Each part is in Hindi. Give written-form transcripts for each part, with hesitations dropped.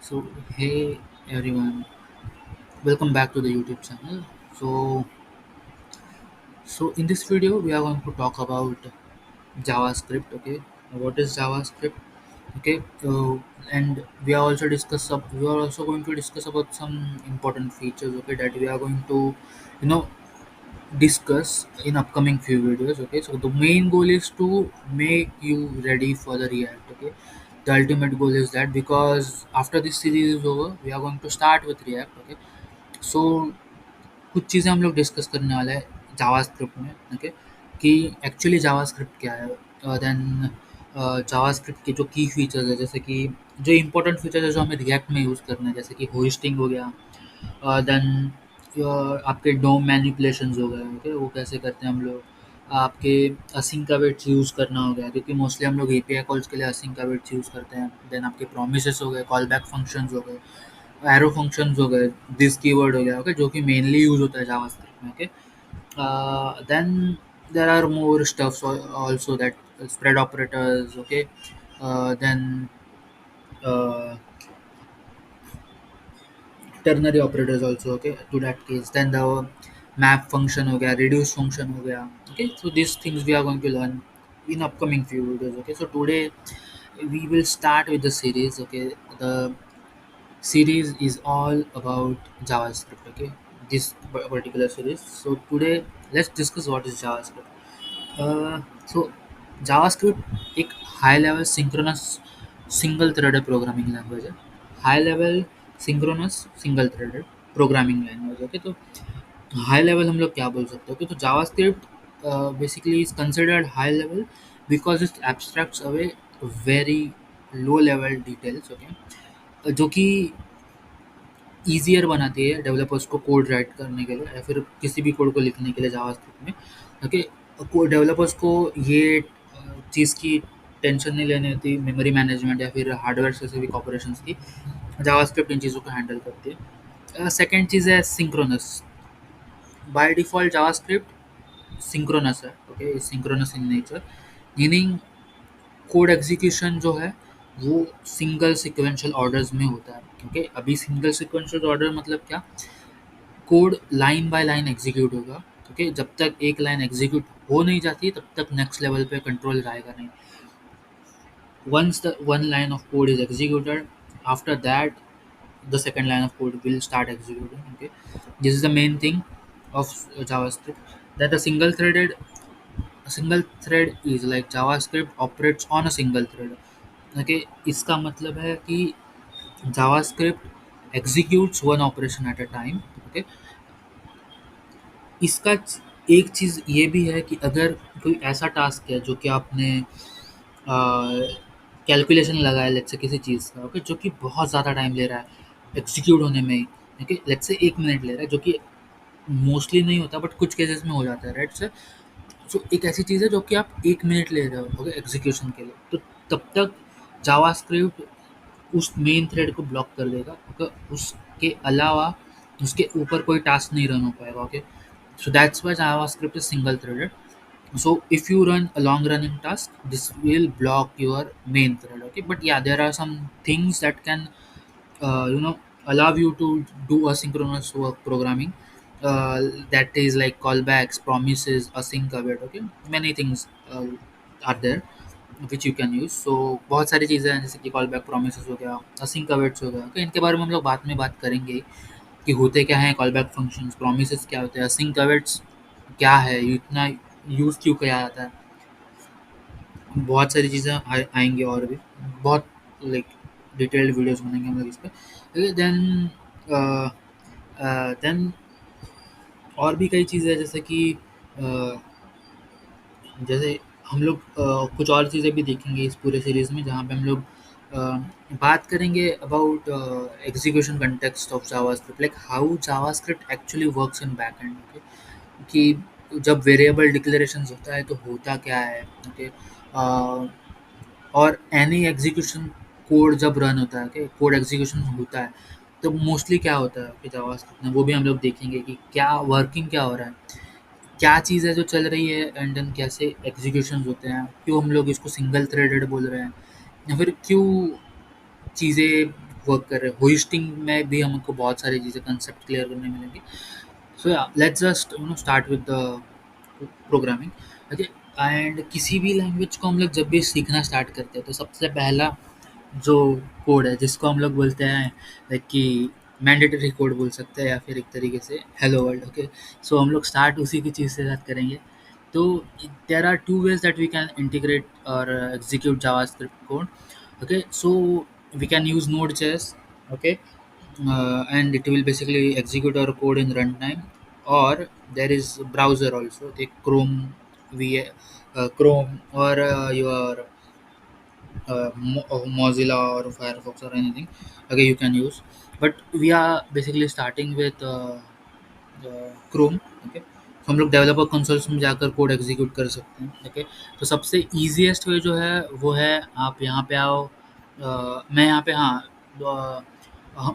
So, hey everyone, welcome back to the YouTube channel. So in this video, we are going to talk about JavaScript. Okay, what is JavaScript? Okay, and we are also going to discuss about some important features. Okay, that we are going to, you know, discuss in upcoming few videos. Okay, so the main goal is to make you ready for the React. Okay, the ultimate goal is that because after this series is over, we are going to start with React. Okay, सो कुछ चीज़ें हम लोग डिस्कस करने वाले हैं जावास्क्रिप्ट में। ओके, कि एक्चुअली जावास्क्रिप्ट क्या है, देन जावास्क्रिप्ट के जो की फीचर्स है, जैसे कि जो इंपॉर्टेंट फीचर्स है जो हमें रिएक्ट में यूज़ करना है, जैसे कि होस्टिंग हो गया, देन आपके डोम मैनिपुलेशंस हो गए। ओके, वो कैसे करते हैं हम लोग, आपके असिंक का वेट्स यूज़ करना हो गया, क्योंकि मोस्टली हम लोग एपीआई कॉल्स के लिए असिंक का वेट्स यूज़ करते हैं। देन आपके प्रोमिसेस हो गए, कॉल बैक फंक्शंस हो गए, एरो फंक्शंस हो गए, दिस कीवर्ड हो गया। ओके, जो कि मेनली यूज़ होता है जावास्क्रिप्ट में। Okay, then there are more stuffs also, that spread operators. Okay, then uh, ternary operators also. Okay, to that case, then the map function हो गया, reduce function हो गया। Okay, so these things we are going to learn in upcoming few videos। Okay, so today we will start with the series। Okay, the series is all about JavaScript। Okay, this particular series, so today let's discuss what is JavaScript। So JavaScript एक high level synchronous single threaded programming language है। High level synchronous single threaded programming language. Okay, तो हाई लेवल हम लोग क्या बोल सकते हैं? ओके, तो JavaScript basically is considered high level because it abstracts away very low level details. Okay, जो कि ईज़ियर बनाती है डेवलपर्स को कोड राइट करने के लिए या फिर किसी भी कोड को लिखने के लिए जावास्क्रिप्ट में। ओके, को डेवलपर्स को ये चीज़ की टेंशन नहीं लेनी होती, मेमोरी मैनेजमेंट या फिर हार्डवेयर स्पेसिफिक ऑपरेशंस की। जावास्क्रिप्ट इन चीज़ों को हैंडल करती है। सेकंड चीज़ है synchronous. By default JavaScript synchronous है। Okay, synchronous in nature, meaning code execution जो है वो सिंगल सीक्वेंशियल ऑर्डर्स में होता है। ओके, अभी सिंगल सीक्वेंशियल ऑर्डर मतलब क्या? Code line by line execute होगा। ओके, जब तक एक लाइन एग्जीक्यूट हो नहीं जाती तब तक नेक्स्ट लेवल पे कंट्रोल जाएगा नहीं। Once the one line of code is executed, after that the second line of code will start executing। Okay, this is the main thing of JavaScript, that a single thread is like JavaScript operates on a single thread। okay, इसका मतलब है कि JavaScript executes one operation at a time। okay, इसका एक चीज़ ये भी है कि अगर कोई ऐसा टास्क है जो कि आपने कैलकुलेशन लगाया लेट्स से किसी चीज़ का। ओके, जो कि बहुत ज़्यादा टाइम ले रहा है एग्जीक्यूट होने में ही। ओके, लेट्स से 1 मिनट ले रहा है, जो कि मोस्टली नहीं होता बट कुछ केसेस में हो जाता है, राइट सर। सो एक ऐसी चीज़ है जो कि आप 1 मिनट ले रहे हो, ओके, एग्जीक्यूशन के लिए, तो तब तक जावास्क्रिप्ट उस मेन थ्रेड को ब्लॉक कर देगा। ओके, उसके अलावा उसके ऊपर कोई टास्क नहीं रन हो पाएगा। Okay, so that's why JavaScript is single threaded। So if you run a long running task, this will block your main thread। Okay, but yeah, there are some things that can allow you to do asynchronous work programming, that is like callbacks, promises, async await। Okay, many things are there which you can use। so बहुत सारी चीज़ें हैं, जैसे कि कॉल बैक प्रोमिस हो गया, async awaits हो गया। okay, इनके बारे में हम लोग बाद में बात करेंगे कि होते क्या हैं कॉल बैक फंक्शंस, प्रोमिसेस क्या होते हैं, async awaits क्या है, ये इतना यूज़ क्यों किया जाता है। बहुत सारी चीज़ें आएंगी और भी बहुत लाइक डिटेल्ड वीडियोस बनेंगे हम लोग इस पर। देन और भी कई चीज़ें, जैसे कि अ, जैसे हम लोग कुछ और चीज़ें भी देखेंगे इस पूरे सीरीज़ में, जहाँ पे हम लोग बात करेंगे about execution context of JavaScript, like how JavaScript actually works in back and. Okay, कि जब वेरिएबल डिक्लेरेशंस होता है तो होता क्या है। ओके, और एनी एग्जीक्यूशन कोड जब रन होता है, ओके, कोड एग्जीक्यूशन होता है तो मोस्टली क्या होता है कि जावास्क्रिप्ट में, वो भी हम लोग देखेंगे कि क्या वर्किंग क्या हो रहा है, क्या चीज़ है जो चल रही है, एंड देन कैसे एग्जीक्यूशंस होते हैं, क्यों हम लोग इसको सिंगल थ्रेडेड बोल रहे हैं, या फिर क्यों चीज़ें वर्क कर रहे हैं। होइस्टिंग में भी हमको बहुत सारी चीज़ें कंसेप्ट क्लियर करने मिलेंगे। सो या let's just start with the programming. Okay, and किसी भी लैंग्वेज को हम लोग जब भी सीखना स्टार्ट करते हैं तो सबसे पहला जो कोड है जिसको हम लोग बोलते हैं लाइक कि मैंडेटरी कोड बोल सकते हैं या फिर एक तरीके से हेलो वर्ल्ड। ओके, सो हम लोग स्टार्ट उसी की चीज़ से साथ करेंगे। तो there are two ways that we can integrate और execute JavaScript code. Okay, so we can use Node.js. Okay, and it will basically execute our code in runtime, or there is browser also, the Chrome, Chrome, or your Mozilla or Firefox or anything. Okay, you can use, but we are basically starting with Chrome. Okay, तो हम लोग डेवलपर कंसोल्स में जाकर कोड एग्जीक्यूट कर सकते हैं। ओके, तो सबसे ईजीएस्ट वे जो है वो है आप यहाँ पे आओ। मैं यहाँ पे हाँ,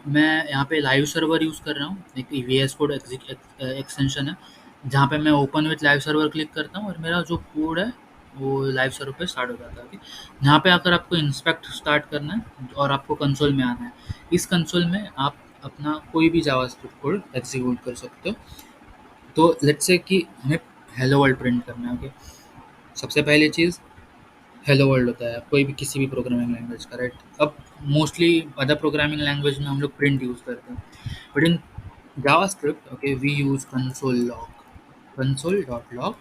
मैं यहाँ पे लाइव सर्वर यूज़ कर रहा हूँ, एक वी एस कोड एक्सटेंशन है, जहाँ पे मैं open with live server click करता हूँ और मेरा जो कोड है वो लाइव सर्वर पे स्टार्ट हो जाता है। ओके, यहाँ पे आकर आपको इंस्पेक्ट स्टार्ट करना है और आपको कंसोल में आना है। इस कंसोल में आप अपना कोई भी जावास्क्रिप्ट कोड एग्जीक्यूट कर सकते हो। तो लेट्स से कि हमें हेलो वर्ल्ड प्रिंट करना है। ओके, सबसे पहली चीज़ हेलो वर्ल्ड होता है कोई भी किसी भी प्रोग्रामिंग लैंग्वेज का, राइट। अब मोस्टली अदर प्रोग्रामिंग लैंग्वेज में हम लोग प्रिंट यूज़ करते हैं, but in JavaScript okay we use console dot log.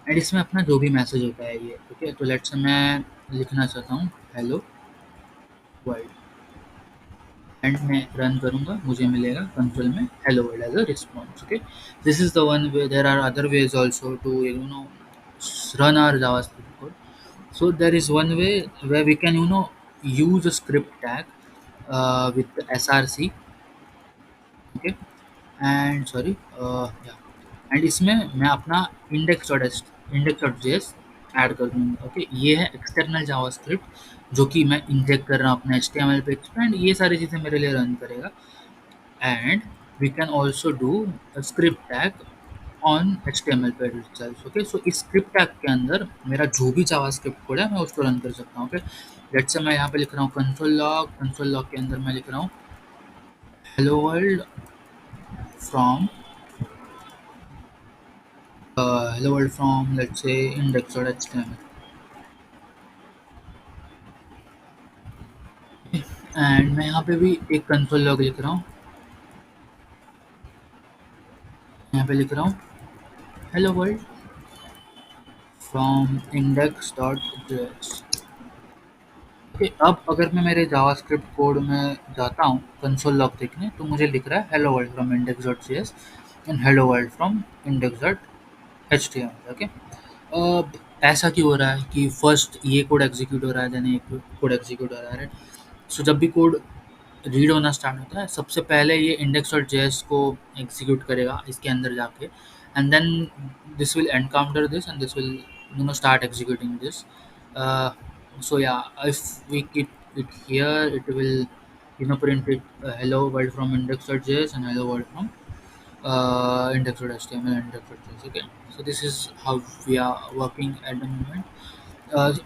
And इसमें अपना जो भी मैसेज होता है ये, ओके, तो लेट्स से मैं लिखना चाहता हूँ हेलो वर्ल्ड, एंड मैं रन करूँगा, मुझे मिलेगा कंसोल में hello world as a response. Okay, this is the one way. There are other ways also to run our JavaScript code. So there is one way where we can use a script tag with src। okay, and sorry, yeah, and इसमें मैं अपना index.js ऐड कर दूंगा। ओके, ये है एक्सटर्नल जावास्क्रिप्ट जो कि मैं इंजेक्ट कर रहा हूँ अपने HTML पेज पे, एंड ये सारी चीज़ें मेरे लिए रन करेगा। And we can also do script tag on HTML page itself. Okay, so इस स्क्रिप्ट टैग के अंदर मेरा जो भी जावास्क्रिप्ट कोड है मैं उसको रन कर सकता हूँ। ओके, लेट्स से मैं यहाँ पे लिख रहा हूँ कंसोल लॉग के अंदर मैं लिख रहा हूँ hello world from let's say index.html, and मैं यहाँ पे भी एक कंसोल लॉग लिख रहा हूँ, यहाँ पे लिख रहा हूँ hello world from index.js। Okay, अब अगर मैं मेरे जावास्क्रिप्ट कोड में जाता हूँ कंसोल लॉग देखने तो मुझे लिख रहा है hello world from index.js and hello world from index.html। Okay, अब ऐसा क्यों हो रहा है कि फर्स्ट ये कोड एग्जीक्यूट हो रहा है देन ये कोड एग्जीक्यूट हो रहा है, राइट। सो जब भी कोड रीड होना स्टार्ट होता है सबसे पहले ये index.js को एग्जीक्यूट करेगा इसके अंदर जाके, and then this will encounter this and this will start executing this. so yeah, if we keep it here it will print it hello world from index.js and hello world from index.html and index.js. Okay, so this is how we are working at the moment.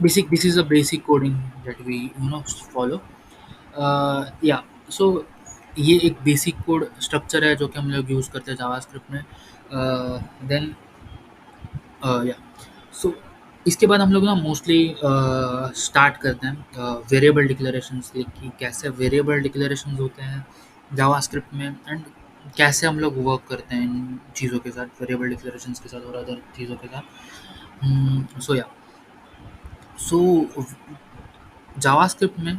This is a basic coding that we follow। या सो ये एक बेसिक कोड स्ट्रक्चर है जो कि हम लोग यूज़ करते हैं जावास्क्रिप्ट में। देन या सो इसके बाद हम लोग ना मोस्टली स्टार्ट करते हैं वेरिएबल डिक्लेरेशन से कि कैसे वेरिएबल डिक्लेरेशन होते हैं जावास्क्रिप्ट में, एंड कैसे हम लोग वर्क करते हैं इन चीज़ों के साथ, वेरिएबल डिक्लेरेशन के साथ और अदर चीज़ों के साथ। सो या सो जावास्क्रिप्ट में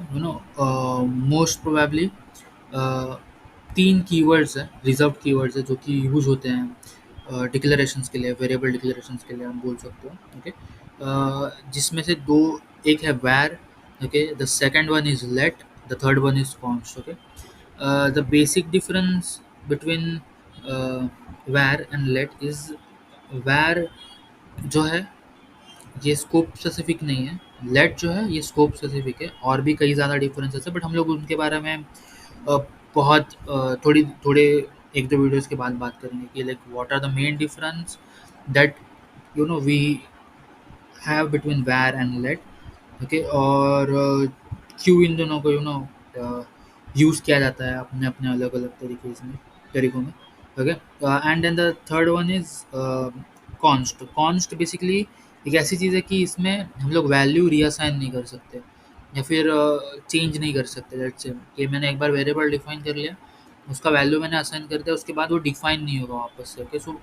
मोस्ट प्रोबेबली तीन कीवर्ड्स हैं, रिजर्व कीवर्ड्स है जो कि यूज होते हैं डिक्लेरेशंस के लिए, वेरिएबल डिक्लेरेशंस के लिए हम बोल सकते हो। ओके, जिसमें से दो, एक है var, okay, the second one is let, the third one is const. Okay, the basic difference between var and let is var जो है ये स्कोप स्पेसिफिक नहीं है, लेट जो है ये स्कोप स्पेसिफिक है, और भी कई ज़्यादा डिफरेंसेस है बट हम लोग उनके बारे में बहुत थोड़े एक दो वीडियोस के बाद बात करेंगे कि like what are the main difference that we have between var and let. Okay, और क्यों इन दोनों को यूज़ किया जाता है अपने अपने अलग अलग तरीकों में। Okay. And then the third one is const. Const basically एक ऐसी चीज़ है कि इसमें हम लोग वैल्यू रीअसाइन नहीं कर सकते या फिर चेंज नहीं कर सकते। लेट्स से कि मैंने एक बार वेरिएबल डिफाइन कर लिया, उसका वैल्यू मैंने असाइन कर दिया, उसके बाद वो डिफाइन नहीं होगा वापस से। ओके, सो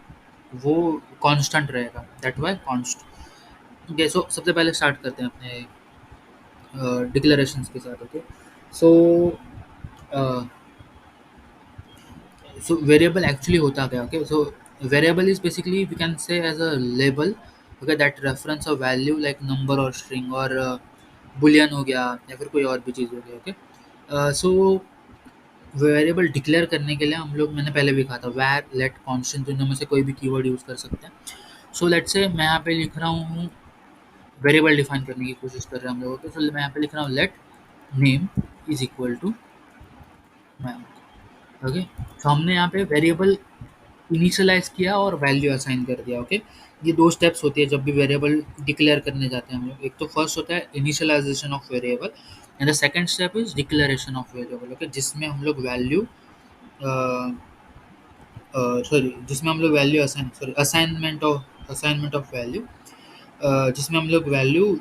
वो कांस्टेंट रहेगा, दैट वाई कॉन्स्ट। ओके, सो सबसे पहले स्टार्ट करते हैं अपने डिक्लेरेशंस के साथ। ओके, सो so variable actually होता क्या? Okay, so variable is basically we can say as a label, okay, that reference a value like number or string or boolean हो गया या फिर कोई और भी चीज़ हो गया। ओके, सो वेरिएबल डिक्लेयर करने के लिए हम लोग, मैंने पहले भी कहा था, वैर लेट कॉन्स्टेंट, दोनों में से कोई भी कीवर्ड यूज़ कर सकते हैं। सो लेट्स से मैं यहाँ पे लिख रहा हूँ, वेरिएबल डिफाइन करने की कोशिश कर रहे हैं हम लोग। तो मैं यहाँ पे लिख रहा हूँ let name is equal to ma'am. Okay, तो हमने यहाँ पे वेरिएबल इनिशियलाइज किया और वैल्यू असाइन कर दिया। ओके, ये दो स्टेप्स होती है जब भी वेरिएबल डिक्लेयर करने जाते हैं हम लोग। एक तो फर्स्ट होता है initialization of variable and the second step is declaration of variable. Okay, जिसमें हम लोग वैल्यू सॉरी जिसमें हम लोग value assign sorry assignment of value, जिसमें हम लोग वैल्यू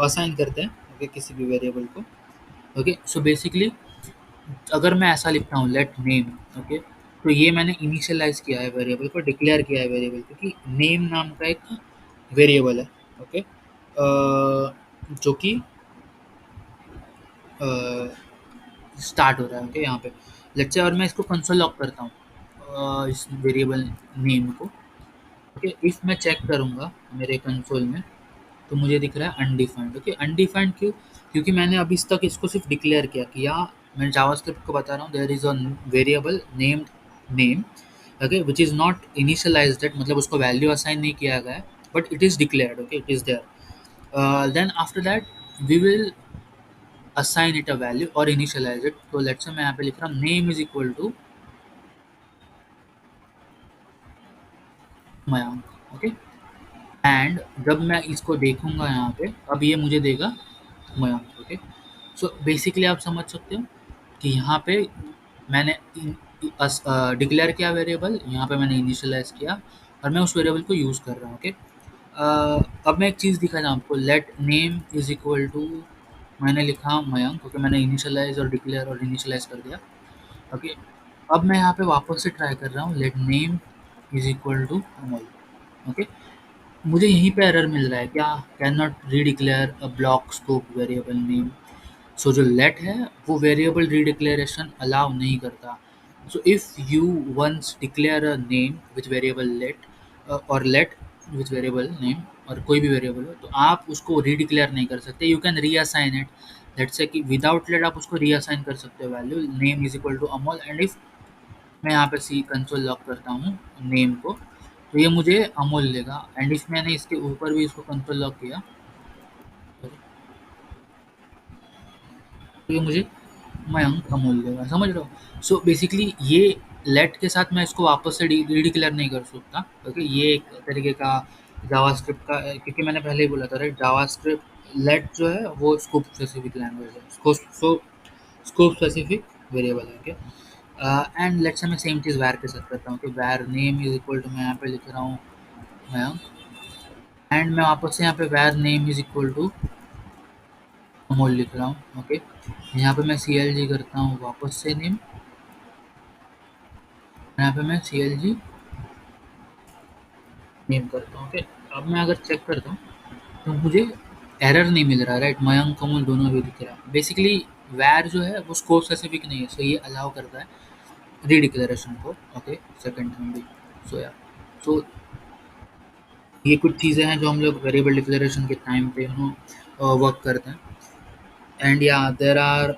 असाइन करते हैं। ओके, किसी भी वेरिएबल को। ओके, सो बेसिकली अगर मैं ऐसा लिखता हूँ लेट नेम, ओके, तो ये मैंने इनिशियलाइज किया है वेरिएबल को, डिक्लेयर किया है वेरिएबल को कि नेम नाम का एक वेरिएबल है। ओके, जो कि स्टार्ट हो रहा है। ओके, यहाँ पे लेट्स से, और मैं इसको कंसोल लॉक करता हूँ इस वेरिएबल नेम को। ओके, इफ मैं चेक करूँगा मेरे कंसोल में तो मुझे दिख रहा है अनडिफाइंड। ओके, अनडिफाइंड क्यों? क्योंकि मैंने अभी तक इसको सिर्फ डिक्लेयर किया कि या मैं जावास्क्रिप्ट को बता रहा हूँ there is a variable named name, okay, which is not initialized that, मतलब उसको वैल्यू असाइन नहीं किया गया है, but it is declared. Okay, it is there. Then after that we will assign it a value और इनिशियलाइज इट। तो लेट्स से मैं यहाँ पे लिख रहा हूँ name is equal to Mayank. Okay, and जब मैं इसको देखूंगा यहाँ पे, अब ये मुझे देगा मयांक। ओके, सो बेसिकली आप समझ सकते हो कि यहाँ पे मैंने डिक्लेयर किया वेरिएबल, यहाँ पे मैंने इनिशियलाइज किया और मैं उस वेरिएबल को यूज़ कर रहा हूँ। ओके, अब मैं एक चीज़ दिखा था आपको, let name is equal to, मैंने लिखा मयंक। ओके, मैंने इनिशियलाइज और डिक्लेयर और इनिशियलाइज कर दिया। ओके, अब मैं यहाँ पे वापस से ट्राई कर रहा हूँ let name is equal to Amol. Okay, मुझे यहीं पे एरर मिल रहा है, क्या can not redeclare a block scope variable name. So जो लेट है वो वेरिएबल रीडिक्लेरेशन अलाउ नहीं करता। So if you once declare a name with variable let और लेट विथ वेरिएबल नेम और कोई भी वेरिएबल हो, तो आप उसको रीडिक्लेयर नहीं कर सकते। You can reassign it, let's say कि विदाउट लेट आप उसको रीअसाइन कर सकते हो value name is equal to Amol. And if मैं यहाँ पे सी कंसोल लॉक करता हूँ नेम को, तो ये मुझे अमोल देगा। एंड इफ मैंने इसके ऊपर भी इसको कंसोल लॉक किया तो ये मुझे मयंक अमोल देगा। समझ रहे हो? सो बेसिकली ये लेट के साथ मैं इसको वापस से रीडिक्लेयर नहीं कर सकता। ओके, ये एक तरीके का जावास्क्रिप्ट का, क्योंकि मैंने पहले ही बोला था राइट, जावास्क्रिप्ट लेट जो है वो स्कोप स्पेसिफिक लैंग्वेज है, स्कोप स्पेसिफिक वेरिएबल है। ओके, एंड लेट्स से मैं सेम चीज़ वैर के साथ करता हूँ कि वैर नेम इज इक्वल टू, मैं यहाँ पे लिख रहा हूँ मयंक, एंड मैं वापस से यहाँ पे var name is equal to Amol लिख रहा हूँ। ओके, यहाँ पे मैं सी एल जी करता हूँ वापस से नेम, यहाँ पे मैं सी एल जी नेम करता हूँ। ओके, अब मैं अगर चेक करता हूँ तो मुझे एरर नहीं मिल रहा राइट, मयंक कमल दोनों भी दिख रहा है। बेसिकली वैर जो है वो स्कोप स्पेसिफिक नहीं है, सो ये अलाउ करता है रीडिक्लेरेशन को। ओके, सेकंड टाइम भी। सो या सो ये कुछ चीज़ें हैं जो हम लोग वेरिएबल डिक्लेरेशन के टाइम पे वर्क करते हैं। एंड या there are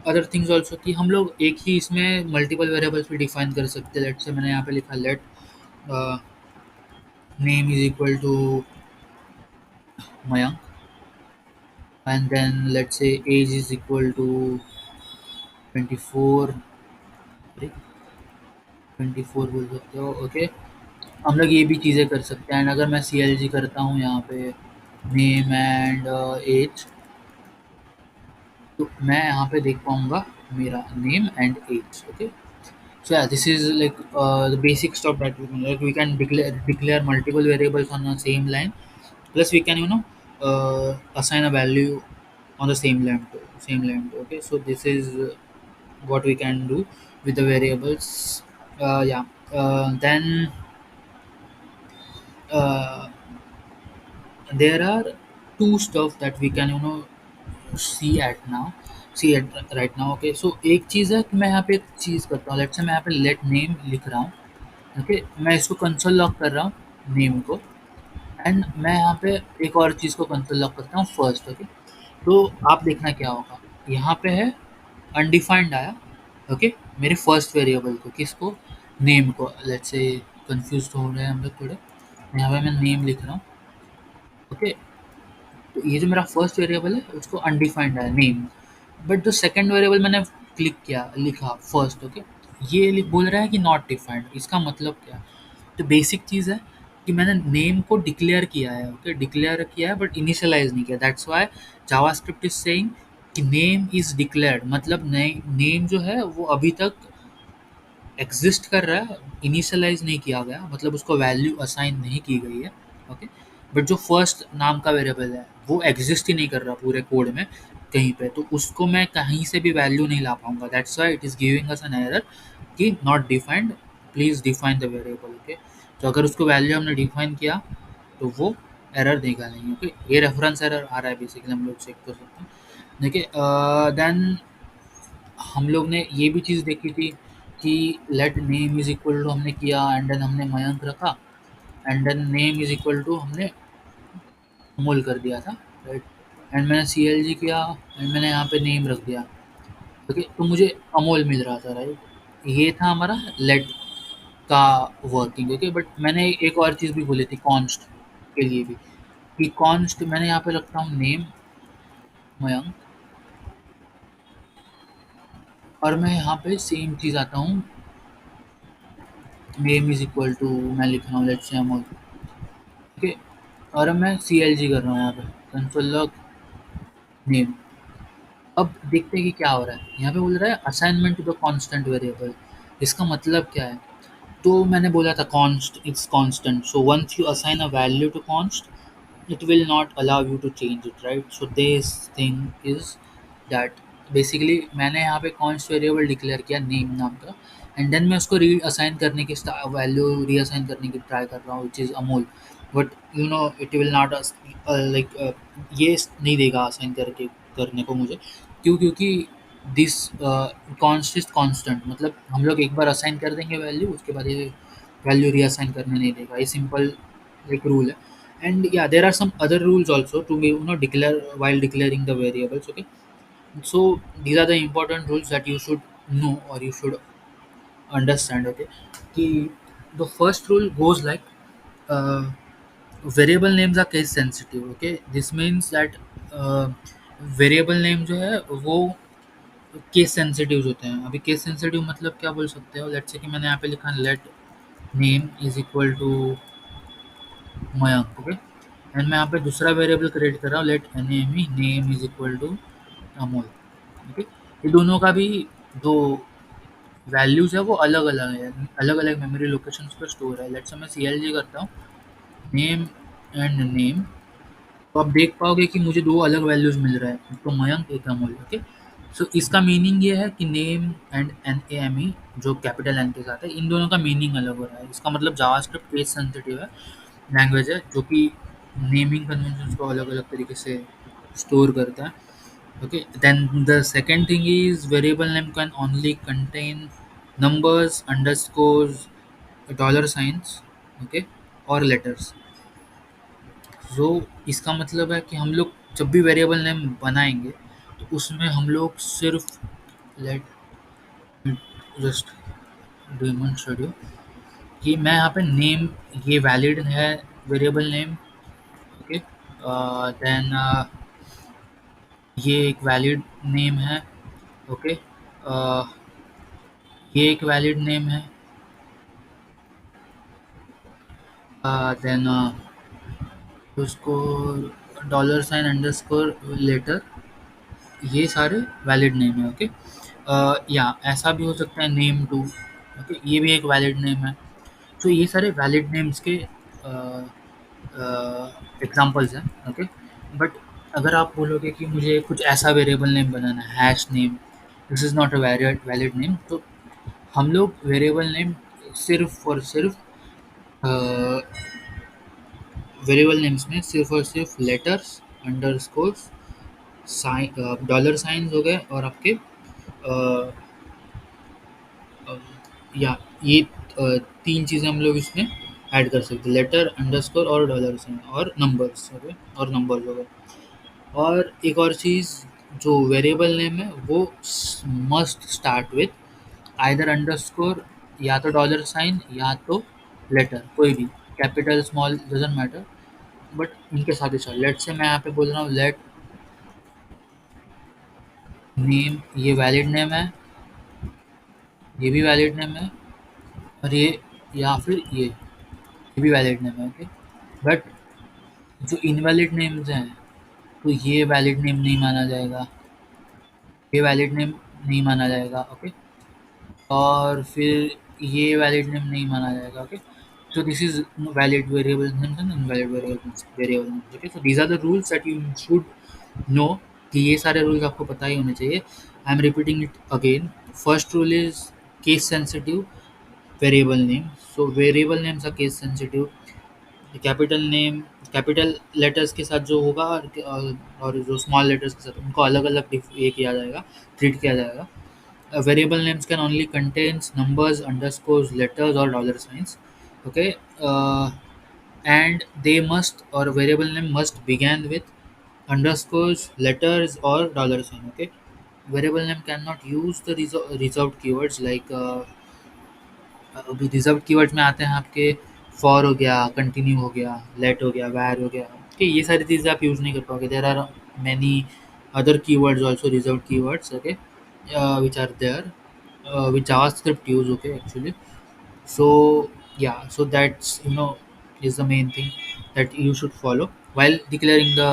other things also कि हम लोग एक ही इसमें मल्टीपल वेरिएबल्स भी डिफाइन कर सकते हैं। लेट से मैंने यहाँ पे लिखा let name is equal to Mayank, and then let's say age is equal to 24, 24 बोल सकते हो। ओके, हम लोग ये भी चीज़ें कर सकते हैं। एंड अगर मैं सी एल जी करता हूँ यहाँ पे नेम एंड एज, तो मैं यहाँ पे देख पाऊँगा मेरा name and age. Okay, so yeah, this is like the basic stuff that we can, like we can declare multiple variables on the same line. Plus we can assign a value on the same line too. Okay, so this is what we can do with the variables. Yeah. Then uh, there are two stuff that we can see at now see at right now. Okay, so एक चीज़ है कि मैं यहाँ पे एक चीज़ करता हूँ, लेट्स से मैं यहाँ पे लेट नेम लिख रहा हूँ। ओके, मैं इसको कंसोल लॉक कर रहा हूँ नेम को, एंड मैं यहाँ पे एक और चीज़ को कंसोल लॉक करता हूँ फर्स्ट। ओके, तो आप देखना क्या होगा, यहाँ पे है अनडिफाइंड आया। ओके, मेरे फर्स्ट वेरिएबल को, किसको, नेम को। लेट्स से कंफ्यूज हो रहे हैं हम लोग थोड़े, यहाँ पे मैं नेम लिख रहा हूँ। ओके, तो ये जो मेरा फर्स्ट वेरिएबल है उसको अनडिफाइंड है नेम, बट जो सेकंड वेरिएबल मैंने क्लिक किया लिखा फर्स्ट। ओके, ये बोल रहा है कि नॉट डिफाइंड। इसका मतलब क्या है? तो बेसिक चीज़ है कि मैंने नेम को डिक्लेयर किया है। ओके, डिक्लेयर किया है बट इनिशियलाइज नहीं किया। That's why JavaScript is saying कि नेम इज डिक्लेयर्ड, मतलब नेम जो है वो अभी तक एग्जिस्ट कर रहा है, इनिशियलाइज नहीं किया गया, मतलब उसको वैल्यू असाइन नहीं की गई है। ओके, बट जो फर्स्ट नाम का वेरिएबल है वो एग्जिस्ट ही नहीं कर रहा पूरे कोड में कहीं पे, तो उसको मैं कहीं से भी वैल्यू नहीं ला पाऊंगा। That's why it is giving us an error कि not defined, please define the variable. Okay, तो अगर उसको वैल्यू हमने डिफाइन किया तो वो एरर देगा नहीं। ओके, ये रेफरेंस एरर आ रहा है बेसिकली, हम लोग चेक कर सकते हैं। देखिए, देन हम लोग ने ये भी चीज़ देखी थी कि let name is equal to हमने किया, एंड देन हमने मयंक रखा, and then name is equal to हमने अमूल कर दिया था, राइट। एंड मैंने सी एल जी किया, एंड मैंने यहाँ पे नेम रख दिया। ओके, तो मुझे अमोल मिल रहा था, राइट। ये था हमारा लेट का वर्किंग। ओके, बट मैंने एक और चीज़ भी बोली थी कॉन्स्ट के लिए भी, कि कॉन्स्ट मैंने यहाँ पे रखता हूँ नेम मयंक, और मैं यहाँ पे सेम चीज़ आता हूँ, नेम इज इक्वल टू मैं लिख रहा हूँ लेट्स से अमोल। ओके, और अब मैं सी एल जी कर रहा हूँ यहाँ पे कंसोल लॉग नेम। अब देखते हैं कि क्या हो रहा है। यहाँ पे बोल रहा है assignment to the constant variable. इसका मतलब क्या है? तो मैंने बोला था const it's constant, so once you assign a value to const it will not allow you to change it, right? So this thing is that basically मैंने यहाँ पे कॉन्स्ट वेरिएबल डिक्लेयर किया नेम नाम का, एंड देन मैं उसको री असाइन करने की वैल्यू री असाइन करने की ट्राई कर रहा हूँ which is Amul, but it will not like ये नहीं देगा असाइन करके करने को मुझे। क्यों? क्योंकि दिस कॉन्स्ट इज कॉन्स्टेंट, मतलब हम लोग एक बार असाइन कर देंगे वैल्यू, उसके बाद ये वैल्यू रीअसाइन करने नहीं देगा। ये सिंपल एक रूल है। And yeah, there are some other rules also to be declare while declaring the variables. Okay, so these are the important rules that you should know or you should understand. Okay, कि the first rule goes like uh, variable names are case sensitive. Okay, this means that uh, variable name जो है वो केस सेंसिटिव होते हैं। अभी केस सेंसिटिव मतलब क्या बोल सकते हो? लेट्स से कि मैंने यहाँ पे लिखा let name is equal to Mayank. Okay, and मैं यहाँ पे दूसरा वेरिएबल क्रिएट कर रहा हूँ let N M E name is equal to Amol. Okay, ये दोनों का भी जो वैल्यूज है वो अलग अलग है, अलग अलग मेमोरी लोकेशन पर स्टोर है। लेट्स से मैं सी एल जी करता हूँ नेम एंड नेम, तो आप देख पाओगे कि मुझे दो अलग वैल्यूज मिल रहा है, एक तो मयंक एक अमोल। ओके, सो इसका मीनिंग ये है कि name and N A M E जो कैपिटल एन के साथ है, इन दोनों का मीनिंग अलग हो रहा है। इसका मतलब जावास्क्रिप्ट केस सेंसिटिव है, लैंग्वेज है जो कि नेमिंग कन्वेंशंस को अलग अलग तरीके से स्टोर करता है। Okay, then the second thing is variable name can only contain numbers, underscores, dollar signs, okay, और लेटर्स। सो इसका मतलब है कि हम लोग जब भी वेरिएबल नेम बनाएंगे तो उसमें हम लोग सिर्फ लेट जस्ट डेमोन्स्ट्रेट यू कि मैं यहाँ पे नेम, ये वैलिड है वेरिएबल नेम। ओके, देन ये एक वैलिड नेम है। ओके, ये एक वैलिड नेम है। देन उसको डॉलर साइन अंडरस्कोर लेटर, ये सारे वैलिड नेम है। ओके, या ऐसा भी हो सकता है नेम टू, ओके, ये भी एक वैलिड नेम है। तो ये सारे वैलिड नेम्स के एग्जांपल्स हैं, ओके। बट अगर आप बोलोगे कि मुझे कुछ ऐसा वेरिएबल नेम बनाना है, hash name, this is not a valid valid name, तो हम लोग वेरिएबल नेम सिर्फ और सिर्फ वेरिएबल नेम्स में सिर्फ और सिर्फ letters, underscores, sign, dollar signs हो गए, और आपके अ, अ, या ये तीन चीज़ें हम लोग इसमें ऐड कर सकते हैं, लेटर, अंडरस्कोर और डॉलर साइन और नंबर्स हो गए, और नंबर्स हो गए। और एक और चीज़, जो वेरिएबल नेम है वो must start with either underscore, या तो डॉलर साइन, या तो लेटर, कोई भी, capital small doesn't matter, but इनके साथ ही साथ, लेट से मैं यहाँ पे बोल रहा हूँ लेट नेम, ये वैलिड नेम है, ये भी वैलिड नेम है, और ये, या फिर ये भी वैलिड नेम है, ओके। बट जो इनवैलिड नेम्स हैं, तो ये वैलिड नेम नहीं माना जाएगा, ये वैलिड नेम नहीं माना जाएगा, ओके। और फिर ये वैलिड नेम नहीं माना जाएगा, okay. So this is valid variable names and invalid variable names. Okay, so these are the rules that you should know. कि ये सारे रूल्स आपको पता ही होने चाहिए। I am repeating it again. First rule is case sensitive variable name. So variable names are case sensitive. Capital name capital letters के साथ जो होगा, और जो स्मॉल लेटर्स के साथ, उनको अलग अलग ये किया जाएगा, ट्रीट किया जाएगा। Variable names can only contains numbers, underscores, letters, or dollar signs. Okay, and they must, or variable name must begin with underscores, letters, or dollar sign. Okay, variable name cannot use the reserved keywords like अभी रिजर्व कीवर्ड्स में आते हैं आपके फॉर हो गया, कंटिन्यू हो गया, लेट हो गया, वैर हो गया, ओके। ये सारी चीज़ें आप यूज़ नहीं कर पाओगे। There are many other keywords also, reserve keywords, okay, which are there, which JavaScript use, okay, actually. So yeah, so that's, is the main thing that you should follow while declaring the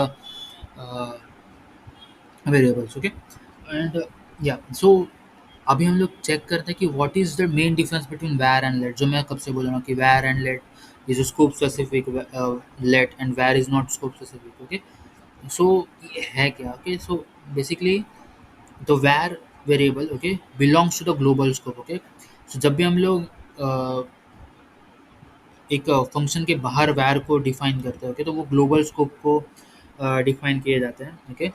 uh, variables, okay. And या सो अभी हम लोग चेक करते हैं कि what is the main difference between var and let, जो मैं कब से बोल रहा हूँ कि var and let is scope specific, let and var is not scope specific, okay. So ये है क्या, ओके। So basically the var variable, okay, belongs to the global scope, okay. So जब भी हम लोग एक फंक्शन के बाहर वैर को डिफाइन करते हैं, ओके, तो वो ग्लोबल स्कोप को डिफाइन किए जाते हैं, ओके।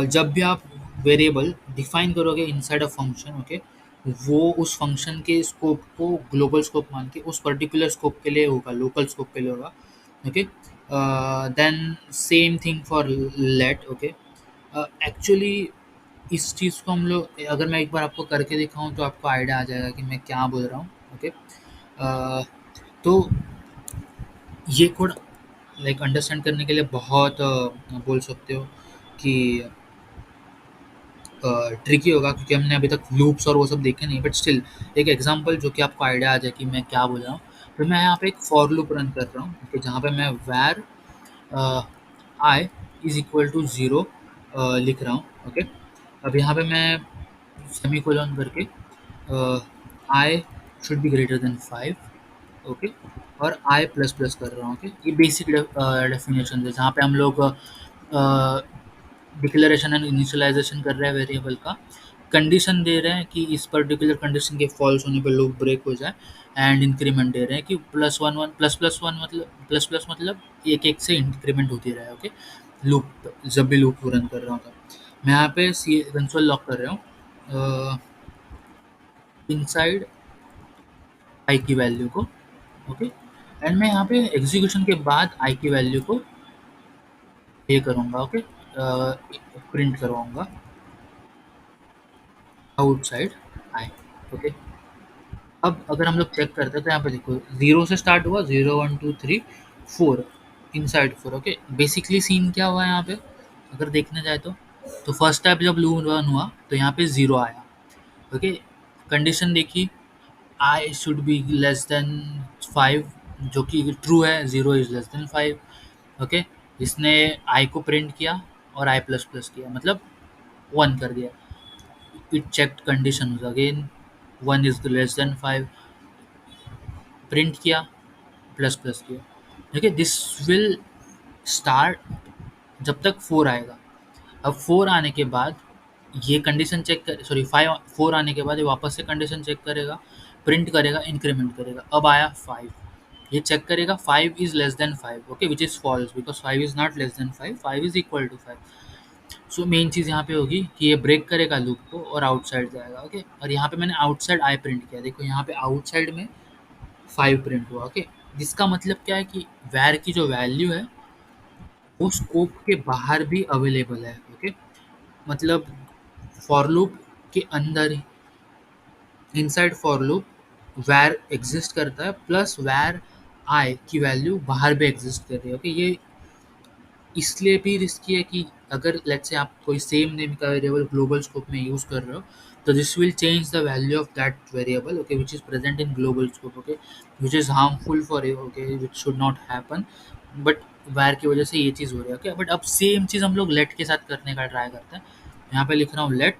जब भी आप वेरिएबल डिफाइन करोगे इनसाइड अ फंक्शन, ओके, वो उस फंक्शन के स्कोप को ग्लोबल स्कोप मान के उस पर्टिकुलर स्कोप के लिए होगा, लोकल स्कोप के लिए होगा, okay. Then same thing for let, okay. Actually इस चीज़ को हम लोग, अगर मैं एक बार आपको करके दिखाऊं तो आपको आइडिया आ जाएगा कि मैं क्या बोल रहा हूँ, ओके। तो ये कोड लाइक अंडरस्टैंड करने के लिए बहुत बोल सकते हो कि ट्रिकी होगा, क्योंकि हमने अभी तक लूप्स और वो सब देखे नहीं, बट स्टिल एक एग्जांपल जो कि आपको आइडिया आ जाए कि मैं क्या बोल रहा हूँ। तो मैं यहाँ पे एक फॉर लूप रन कर रहा हूँ, कि जहाँ पे मैं वैर I is equal to zero लिख रहा हूँ, ओके। अब यहाँ पे मैं सेमी कोलन करके I should be greater than 5, okay, और आई प्लस प्लस कर रहा हूँ, ओके। ये बेसिक डेफिनेशन है, जहाँ पे हम लोग डिक्लेरेशन एंड इनिशियलाइजेशन कर रहे हैं वेरिएबल का, कंडीशन दे रहे हैं कि इस पर्टिकुलर कंडीशन के फॉल्स होने पे लूप ब्रेक हो जाए, एंड इंक्रीमेंट दे रहे हैं कि plus one one plus plus one, मतलब प्लस प्लस मतलब एक एक से इंक्रीमेंट होती रहे, ओके। लूप जब भी लूप रन कर रहा हूँ, तो मैं यहाँ पे सी कंसोल लॉक कर रहा हूँ इनसाइड आई की वैल्यू को, ओके। एंड मैं यहाँ पे एग्जीक्यूशन के बाद आई की वैल्यू को पे करूँगा, ओके, प्रिंट करवाऊँगा आउटसाइड आई, ओके। अब अगर हम लोग चेक करते हैं तो यहाँ पे देखो ज़ीरो से स्टार्ट हुआ, 0 1 2 3 4 इनसाइड 4, ओके। बेसिकली सीन क्या हुआ यहाँ पे, अगर देखने जाए तो फर्स्ट टाइप जब लूप रन हुआ तो यहाँ पे ज़ीरो आया, ओके। कंडीशन देखी, I should be less than 5, जो कि ट्रू है, 0 इज लेस देन 5, ओके। इसने आई को प्रिंट किया, और आई प्लस प्लस किया, मतलब 1 कर दिया. It checked condition again, 1 is less than 5, print किया, प्लस प्लस किया. ठीक है, दिस विल स्टार्ट जब तक 4 आएगा. अब 4 आने के बाद ये कंडीशन चेक कर, सॉरी 4 आने के बाद ये वापस से कंडीशन चेक करेगा, प्रिंट करेगा, इंक्रीमेंट करेगा. अब आया 5, ये चेक करेगा 5 is less than 5, okay, which is false because 5 is not less than 5, 5 is equal to 5. So मेन चीज़ यहाँ पे होगी कि ये ब्रेक करेगा लूप को और आउटसाइड जाएगा. ओके, और यहाँ पे मैंने आउटसाइड आई प्रिंट किया, देखो यहाँ पे आउटसाइड में 5 प्रिंट हुआ. ओके, जिसका मतलब क्या है कि वैर की जो वैल्यू है वो स्कोप के बाहर भी अवेलेबल है. ओके, मतलब फॉर लूप के अंदर, इनसाइड फॉर लूप वैर एग्जिस्ट करता है, प्लस वैर आई की वैल्यू बाहर भी एग्जिस्ट कर रही है. ओके, ये इसलिए भी रिस्की है कि अगर लेट्स से आप कोई सेम नेम का वेरिएबल ग्लोबल स्कोप में यूज़ कर रहे हो, तो this will change the value of that variable, okay, which is present in global scope. Okay, which is harmful for you, okay, which should not happen. But wire की वजह से ये चीज़ हो रही है. ओके, बट अब सेम चीज़ हम लोग लेट के साथ करने का ट्राई करते हैं. यहाँ पे लिख रहा हूँ let,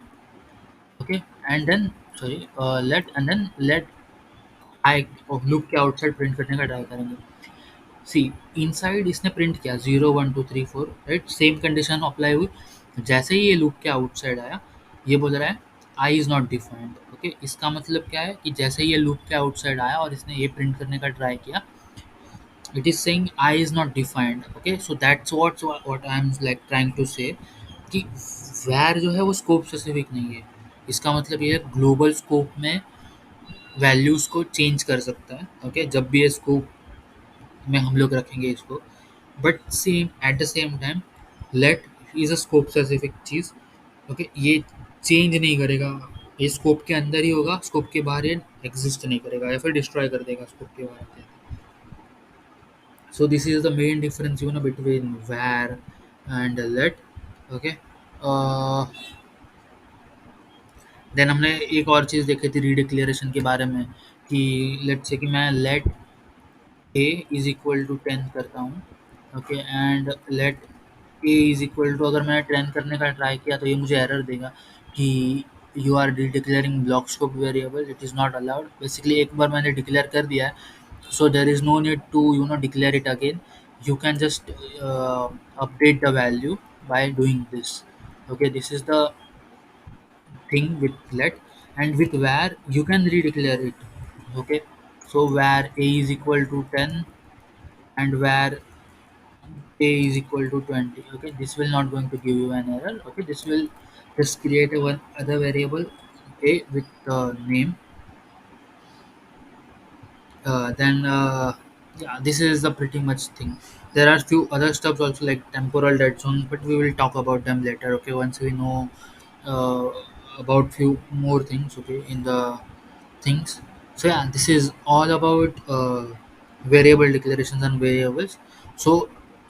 okay, and then sorry let and then let I loop के आउटसाइड प्रिंट करने का ट्राई करेंगे. सी, इनसाइड इसने प्रिंट किया 0 1 2 3 4, राइट, सेम कंडीशन अप्लाई हुई. जैसे ही ये लूप के आउटसाइड आया, ये बोल रहा है I is not defined. Okay, इसका मतलब क्या है कि जैसे ही ये लूप के आउटसाइड आया और इसने ये प्रिंट करने का ट्राई किया, it is saying I is not defined. Okay, so that's what I am like trying to say कि वैर जो है वो स्कोप स्पेसिफिक नहीं है. इसका मतलब ये है ग्लोबल स्कोप में वैल्यूज को चेंज कर सकता है. ओके, जब भी ये स्कोप में हम लोग रखेंगे इसको, but same at the same time late is a scope specific cheese. Okay, ये चेंज नहीं करेगा, ये स्कोप के अंदर ही होगा, स्कोप के बाहर ये एग्जिस्ट नहीं करेगा या फिर डिस्ट्रॉय कर देगा स्कोप के बाहर. So this is the main difference, between var and let. Okay. uh, then हमने एक और चीज़ देखी थी रीडिक्लेरेशन के बारे में, कि लेट से कि मैं let A is equal to 10 करता हूँ. Okay, and let A is equal to, अगर मैंने 10 करने का ट्राई किया तो ये मुझे एरर देगा कि you are declaring block scope variable, it is not allowed. Basically एक बार मैंने डिक्लेयर कर दिया है, so there is no need to declare it again. You can just update the value by doing this. Okay, this is the thing with let. And with var you can redeclare it. Okay, so var a is equal to 10 and var a is equal to 20. Okay, this will not going to give you an error. Okay, this will just create a one other variable a with the name. Then yeah, this is the pretty much thing. There are few other stuff also like temporal dead zones, but we will talk about them later. Okay, once we know uh, about few more things, okay, in the things. So yeah, this is all about variable declarations and variables. So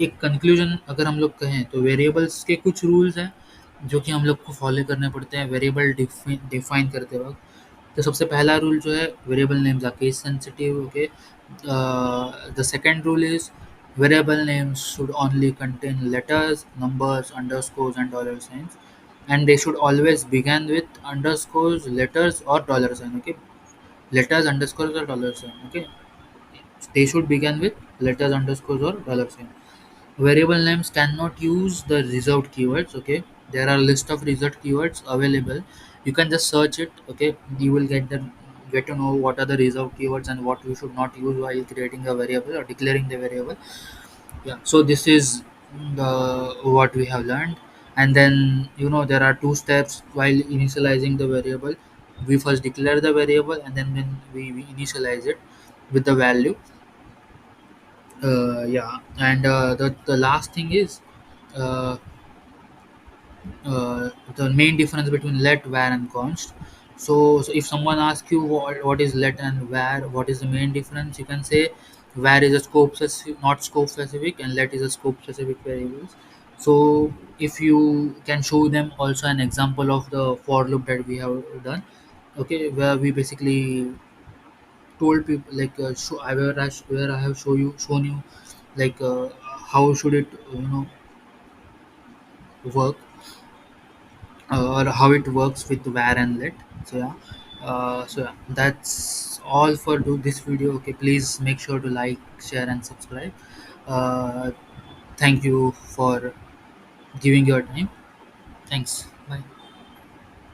एक कंक्लूजन अगर हम लोग कहें तो वेरिएबल्स के कुछ रूल्स हैं जो कि हम लोग को फॉलो करने पड़ते हैं वेरिएबल डिफाइन करते वक्त. तो सबसे पहला रूल जो है, variable names are case sensitive. Okay, the second rule is variable names should only contain letters, numbers, underscores and dollar signs, and they should always begin with underscores, letters or dollar sign. Okay, letters, underscores or dollar sign. Okay, they should begin with letters, underscores or dollar sign. Variable names cannot use the reserved keywords. Okay, there are list of reserved keywords available. You can just search it. Okay, you will get to know what are the reserved keywords and what you should not use while creating a variable or declaring the variable. Yeah, so this is the what we have learned. And then there are two steps while initializing the variable. We first declare the variable and then when we initialize it with the value. Yeah, and the last thing is uh, the main difference between let, var, and const. So if someone asks you what is let and var, what is the main difference, you can say var is a scope specific, not scope specific, and let is a scope specific variables. So if you can show them also an example of the for loop that we have done, okay, where we basically told people like where I have shown you like how should it work, or how it works with var and let. So yeah, that's all for this video. Okay, please make sure to like, share, and subscribe. uh, Thank you for giving your time. Thanks.